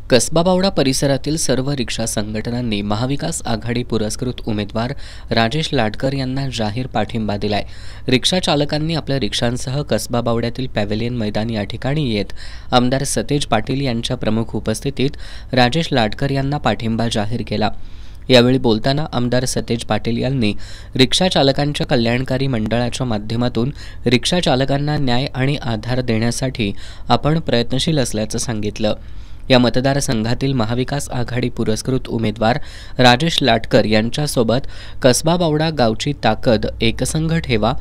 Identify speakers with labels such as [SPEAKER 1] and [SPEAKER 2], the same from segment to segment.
[SPEAKER 1] कसबा बावडा परिसरातील सर्व रिक्षा संघटनांनी महाविकास आघाडी पुरस्कृत उमेदवार राजेश लाटकर यांना जाहीर पाठिंबा दिलाय। रिक्षा चालकांनी आपल्या रिक्षांसह कसबा बावड्यातील पॅव्हेलियन मैदान या ठिकाणी येत आमदार सतेज पाटील यांच्या प्रमुख उपस्थितीत राजेश लाटकर यांना पाठिंबा जाहीर केला। यावेळी बोलताना आमदार सतेज पाटील यांनी रिक्षा चालकांच्या कल्याणकारी मंडळाच्या माध्यमातून रिक्षा चालकांना न्याय आणि आधार देण्यासाठी आपण प्रयत्नशील असल्याचं सांगितलं। या मतदारसंघातील महाविकास आघाडी पुरस्कृत उमेदवार राजेश लाटकर यांच्यासोबत कसबा बावडा गावची ताकद एकसंघ ठेवा,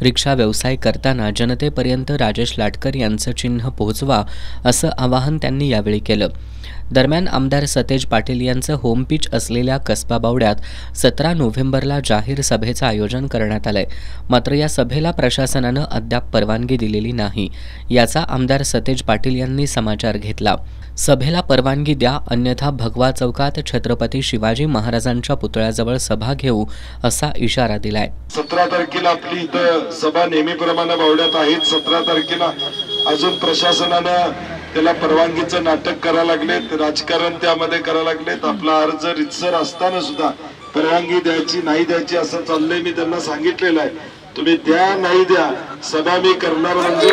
[SPEAKER 1] रिक्षा व्यवसाय करताना जनतेपर्यंत राजेश लाटकर यांचं चिन्ह पोहोचवा असं आवाहन त्यांनी यावेळी केलं। दरम्यान आमदार सतेज पाटील यांचं होम पिच असलेल्या कसबा बावड्यात 17 नोव्हेंबरला जाहीर सभेचं आयोजन करण्यात आलंय। मात्र या सभेला प्रशासनानं अद्याप परवानगी दिलेली नाही, याचा आमदार सतेज पाटील यांनी समाचार घेतला। सभेला परवानगी द्या, अन्यथा भगवा चौकात छत्रपती शिवाजी महाराजांच्या पुतळ्याजवळ सभा घेऊ असा इशारा दिलाय।
[SPEAKER 2] 17 तारखेला आपली इथं सभा नेहमीप्रमाणे बावड्यात आहेत। 17 तारखेला अजून प्रशासनानं त्याला परवानगीचं नाटक करायला लागलेत, राजकारण त्यामध्ये करायला लागलेत। आपला अर्ज रितसर असताना सुद्धा परवानगी द्यायची नाही द्यायची असं चाललंय। मी त्यांना सांगितलेलं आहे, तुम्ही द्या नाही द्या, सभा मी करणार म्हणजे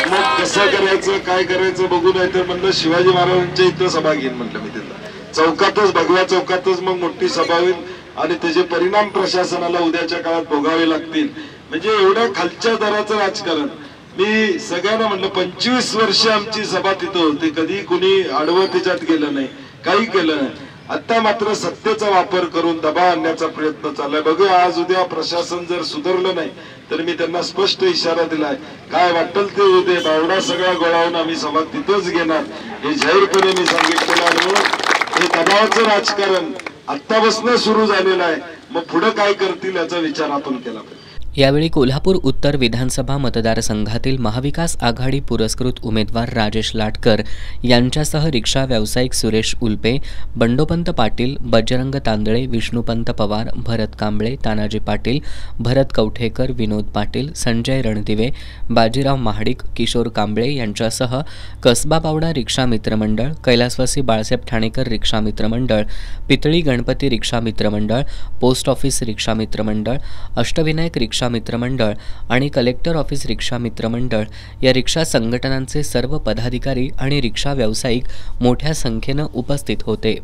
[SPEAKER 2] मग कसं करायचं काय करायचं बघू, नाही तर म्हणलं शिवाजी महाराजांच्या इथं सभा घेईन म्हटलं मी त्यांना, चौकातच भगव्या चौकातच मग मोठी सभा होईल आणि त्याचे परिणाम प्रशासनाला उद्याच्या काळात भोगावे लागतील। म्हणजे एवढ्या खालच्या दराचं राजकारण। मी सगळ्यांना म्हणलं 25 वर्ष आमची सभा तिथं होती, कधी कुणी आडवं त्याच्यात गेलं नाही, काही केलं नाही। आता मात्र सत्तेचा वापर करून दबाव आणण्याचा प्रयत्न चाललाय। बघूया आज उद्या प्रशासन जर सुधारलं नाही तर मी त्यांना स्पष्ट इशारा दिलाय, काय वाटेल ते उद्या बावडा सगळा गोळावून आम्ही सभा तिथंच घेणार हे जाहीरपणे मी सांगितलेलं आहे। हे दबावाचं राजकारण आत्तापासून सुरू झालेलं आहे, मग पुढे काय करतील याचा विचार आपण केला पाहिजे।
[SPEAKER 1] यावेळी कोल्हापूर उत्तर विधानसभा मतदारसंघातील महाविकास आघाडी पुरस्कृत उमेदवार राजेश लाटकर यांच्यासह रिक्षा व्यावसायिक सुरेश उल्पे, बंडोपंत पाटील, बजरंग तांदळे, विष्णुपंत पवार, भरत कांबळे, तानाजी पाटील, भरत कवठेकर, विनोद पाटील, संजय रणदिवे, बाजीराव महाडिक, किशोर कांबळे यांच्यासह कसबा बावडा रिक्षा मित्रमंडळ, कैलासवासी बाळासाहेब ठाणेकर रिक्षा मित्रमंडळ, पितळी गणपती रिक्षा मित्रमंडळ, पोस्ट ऑफिस रिक्षा मित्रमंडळ, अष्टविनायक रिक्षा मित्रमंडळ आणि कलेक्टर ऑफिस रिक्षा मित्रमंडळ या रिक्षा संघटनांचे सर्व पदाधिकारी आणि रिक्षा व्यावसायिक मोठ्या संख्येनं उपस्थित होते।